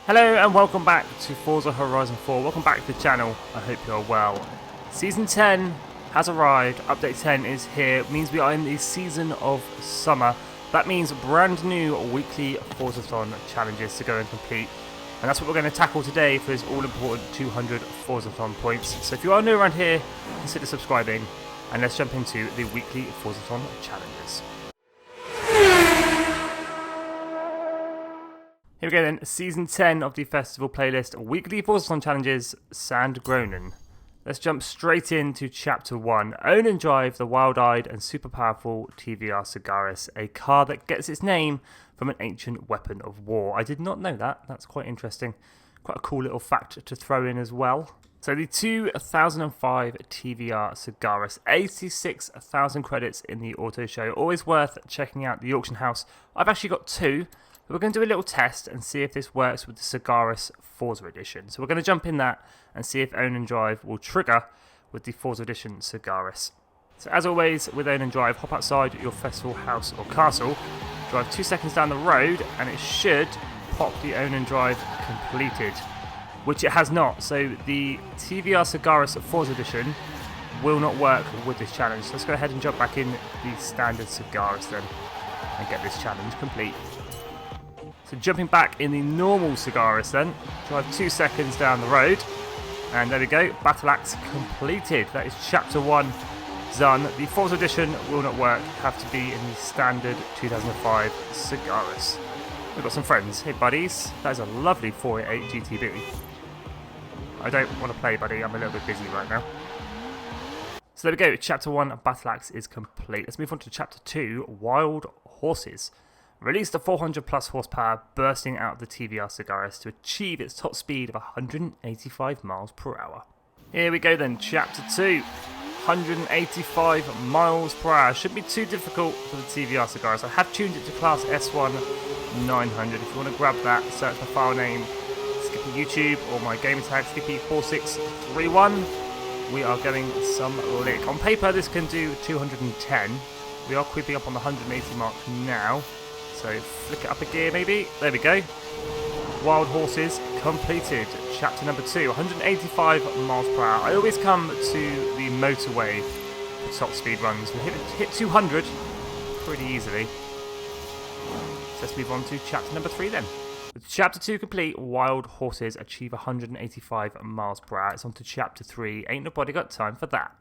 Hello and welcome back to Forza Horizon 4. Welcome back to the channel. I hope you're well. Season 10 has arrived. Update 10 is here. It means we are in the season of summer. That means brand new weekly Forzathon challenges to go and complete. And that's what we're going to tackle today for his all-important 200 Forzathon points. So if you are new around here, consider subscribing. And let's jump into the weekly Forzathon challenges. Here we go then, Season 10 of the Festival playlist, Weekly Forzathon Challenges, Sandgrown'un. Let's jump straight into Chapter 1. Own and drive the wild-eyed and super powerful TVR SAGARIS, a car that gets its name from an ancient weapon of war. I did not know that, that's quite interesting. Quite a cool little fact to throw in as well. So the 2005 TVR SAGARIS, 86,000 credits in the auto show. Always worth checking out the auction house. I've actually got two. We're going to do a little test and see if this works with the SAGARIS Forza Edition. So we're going to jump in that and see if Own and Drive will trigger with the Forza Edition SAGARIS. So as always, with Own and Drive, hop outside your festival house or castle, drive 2 seconds down the road, and it should pop the Own and Drive completed, which it has not. So the TVR SAGARIS Forza Edition will not work with this challenge. So let's go ahead and jump back in the standard SAGARIS then and get this challenge complete. So jumping back in the normal SAGARIS then, drive 2 seconds down the road, and there we go, Battle Axe completed. That is Chapter 1 done. The Forza Edition will not work, have to be in the standard 2005 SAGARIS. We've got some friends. Hey buddies, that is a lovely 488 GTB. I don't want to play, buddy, I'm a little bit busy right now. So there we go, Chapter 1 Battle Axe is complete. Let's move on to Chapter 2, Wild Horses. Release the 400 plus horsepower bursting out of the TVR SAGARIS to achieve its top speed of 185 miles per hour. Here we go then, Chapter 2, 185 miles per hour. Shouldn't be too difficult for the TVR SAGARIS. I have tuned it to class S1 900. If you want to grab that, search my file name, Skippy YouTube, or my gamer tag, Skippy4631. We are getting some lick. On paper, this can do 210. We are creeping up on the 180 mark now. So flick it up a gear maybe. There we go. Wild Horses completed. Chapter number 2, 185 miles per hour. I always come to the motorway for top speed runs. We hit 200 pretty easily. So let's move on to chapter number 3 then. With chapter 2 complete, Wild Horses achieve 185 miles per hour. It's on to chapter 3. Ain't nobody got time for that.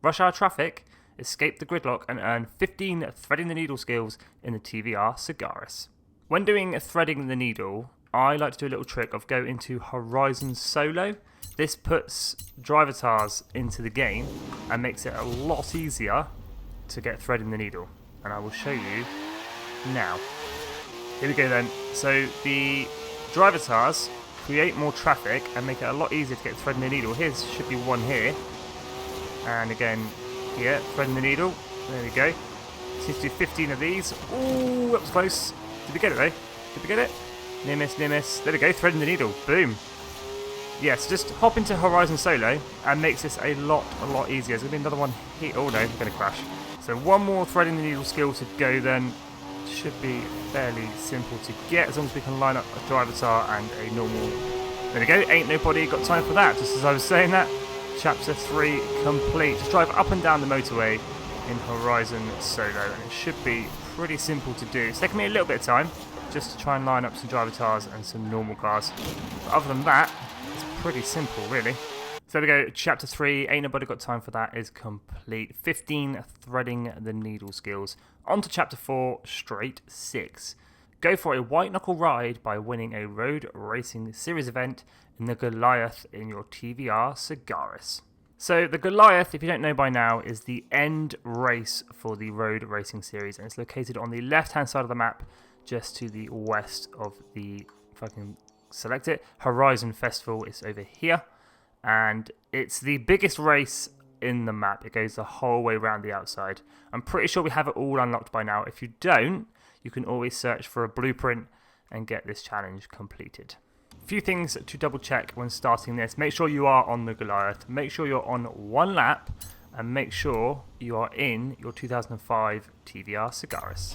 Rush hour traffic. Escape the gridlock and earn 15 threading the needle skills in the TVR SAGARIS. When doing threading the needle, I like to do a little trick of go into Horizon Solo. This puts drivatars into the game and makes it a lot easier to get threading the needle. And I will show you now. Here we go then. So the drivatars create more traffic and make it a lot easier to get threading the needle. Here should be one here. And again, here, threading the needle. There we go. Seems to do 15 of these. Ooh, that was close. Did we get it though? Did we get it? Near miss, near miss. There we go, threading the needle. Boom. Yes, just hop into Horizon Solo and makes this a lot easier. There's going to be another one here. Oh no, I'm going to crash. So one more threading the needle skill to go then. Should be fairly simple to get as long as we can line up a drivatar and a normal. There we go, ain't nobody got time for that. Just as I was saying that. Chapter 3 complete. Just drive up and down the motorway in Horizon Solo and it should be pretty simple to do. It's taken me a little bit of time just to try and line up some drivatars and some normal cars. But other than that, it's pretty simple really. So there we go, Chapter 3, ain't nobody got time for that, is complete. 15 threading the needle skills. On to Chapter 4, Straight 6. Go for a white knuckle ride by winning a road racing series event in the Goliath in your TVR SAGARIS. So the Goliath, if you don't know by now, is the end race for the road racing series, and it's located on the left-hand side of the map, just to the west of the, if I can select it, Horizon Festival. It's over here, and it's the biggest race in the map. It goes the whole way around the outside. I'm pretty sure we have it all unlocked by now. If you don't, you can always search for a blueprint and get this challenge completed. A few things to double check when starting this. Make sure you are on the Goliath. Make sure you're on one lap and make sure you are in your 2005 TVR SAGARIS.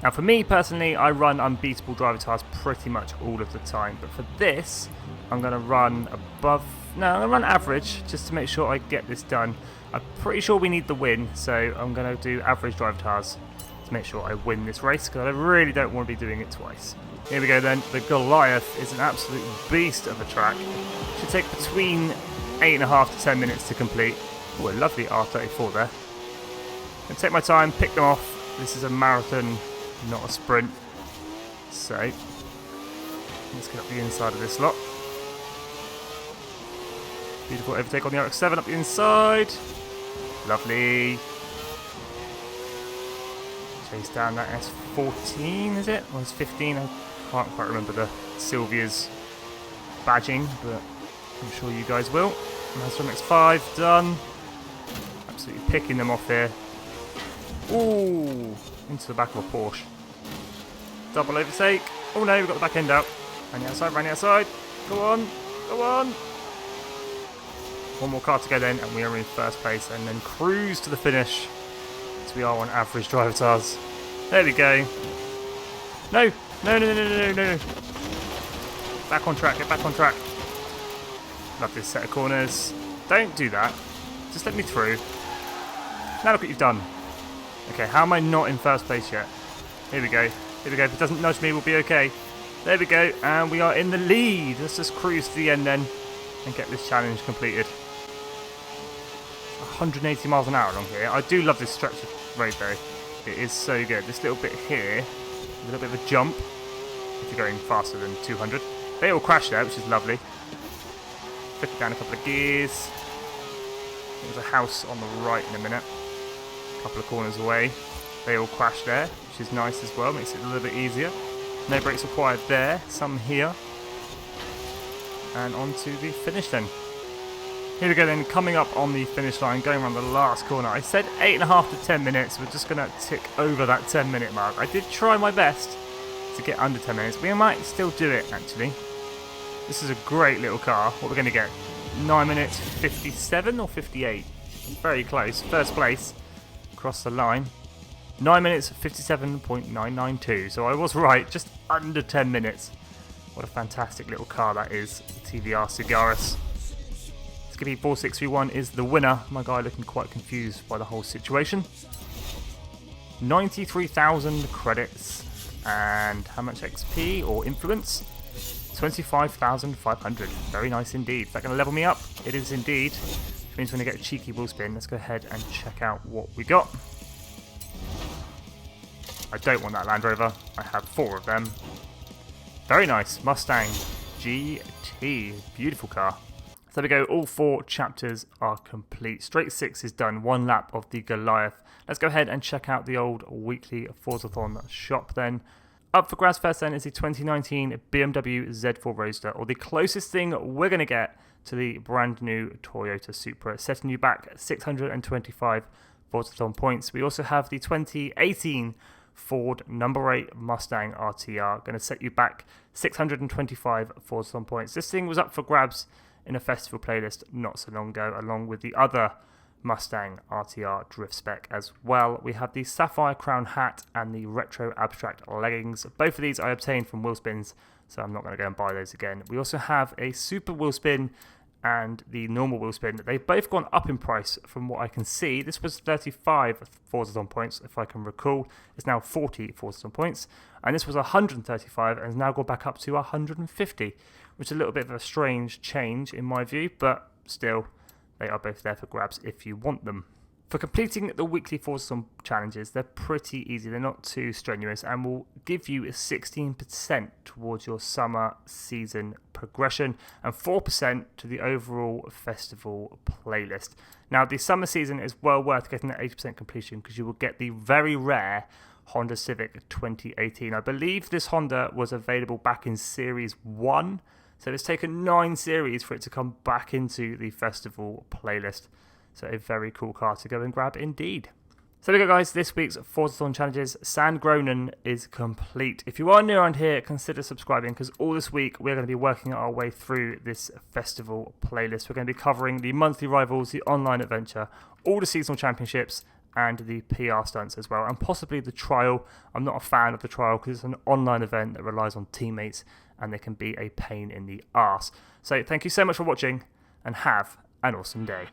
Now for me personally, I run unbeatable driver tires pretty much all of the time, but for this, I'm going to run I'm going to run average just to make sure I get this done. I'm pretty sure we need the win, so I'm going to do average driver tires to make sure I win this race, because I really don't want to be doing it twice. Here we go then. The Goliath is an absolute beast of a track. Should take between 8.5 to 10 minutes to complete. Oh, a lovely R34 there. Gonna take my time, pick them off. This is a marathon, not a sprint. So, let's get up the inside of this lot. Beautiful overtake on the RX-7 up the inside. Lovely. Chase down that S14, is it? Or S15? I can't quite remember the Sylvia's badging, but I'm sure you guys will. Mazda MX-5 done. Absolutely picking them off here. Ooh, into the back of a Porsche. Double overtake. Oh no, we've got the back end out. Round the outside, round the outside. Go on, go on. One more car to go then, and we are in first place, and then cruise to the finish. So we are on average driver tires. There we go. No, no, no, no, no, no, no. Back on track, get back on track. Love this set of corners. Don't do that. Just let me through. Now look what you've done. Okay, how am I not in first place yet? Here we go. Here we go. If it doesn't nudge me, we'll be okay. There we go. And we are in the lead. Let's just cruise to the end then and get this challenge completed. 180 miles an hour along here. I do love this stretch of road though. It is so good. This little bit here, a little bit of a jump if you're going faster than 200. They all crash there, which is lovely. Flick down a couple of gears. There's a house on the right in a minute. A couple of corners away. They all crash there, which is nice as well. Makes it a little bit easier. No brakes required there. Some here. And on to the finish then. Here we go then, coming up on the finish line, going around the last corner. I said 8.5 to 10 minutes. We're just going to tick over that 10-minute mark. I did try my best to get under 10 minutes. We might still do it, actually. This is a great little car. What we're going to get? 9 minutes 57 or 58? Very close. First place. Across the line. 9 minutes 57.992. So I was right, just under 10 minutes. What a fantastic little car that is. The TVR SAGARIS. Skippy 4631 is the winner. My guy looking quite confused by the whole situation. 93,000 credits. And how much XP or influence? 25,500. Very nice indeed. Is that going to level me up? It is indeed. Which means we're going to get a cheeky wheel spin. Let's go ahead and check out what we got. I don't want that Land Rover. I have 4 of them. Very nice. Mustang GT. Beautiful car. So there we go, all 4 chapters are complete. Straight 6 is done, 1 lap of the Goliath. Let's go ahead and check out the old weekly Forzathon shop then. Up for grabs first then is the 2019 BMW Z4 Roadster, or the closest thing we're going to get to the brand new Toyota Supra, setting you back 625 Forzathon points. We also have the 2018 Ford number 8 Mustang RTR, going to set you back 625 Forzathon points. This thing was up for grabs in a festival playlist not so long ago, along with the other Mustang RTR drift spec as well. We have the Sapphire Crown hat and the Retro Abstract leggings. Both of these I obtained from Wheelspins, so I'm not going to go and buy those again. We also have a Super Wheelspin and the normal Wheelspin. They've both gone up in price from what I can see. This was 35 Forzathon points, if I can recall. It's now 40 Forzathon points. And this was 135 and has now gone back up to 150, which is a little bit of a strange change in my view, but still, they are both there for grabs if you want them. For completing the weekly Forzathon challenges, they're pretty easy. They're not too strenuous and will give you 16% towards your summer season progression and 4% to the overall festival playlist. Now, the summer season is well worth getting that 80% completion because you will get the very rare Honda Civic 2018. I believe this Honda was available back in Series 1, so it's taken 9 series for it to come back into the festival playlist. So a very cool car to go and grab indeed. So there we go guys, this week's Forzathon challenges, Sandgrown'un is complete. If you are new around here, consider subscribing because all this week we're going to be working our way through this festival playlist. We're going to be covering the monthly rivals, the online adventure, all the seasonal championships and the PR stunts as well, and possibly the trial. I'm not a fan of the trial because it's an online event that relies on teammates and they can be a pain in the arse. So thank you so much for watching and have an awesome day.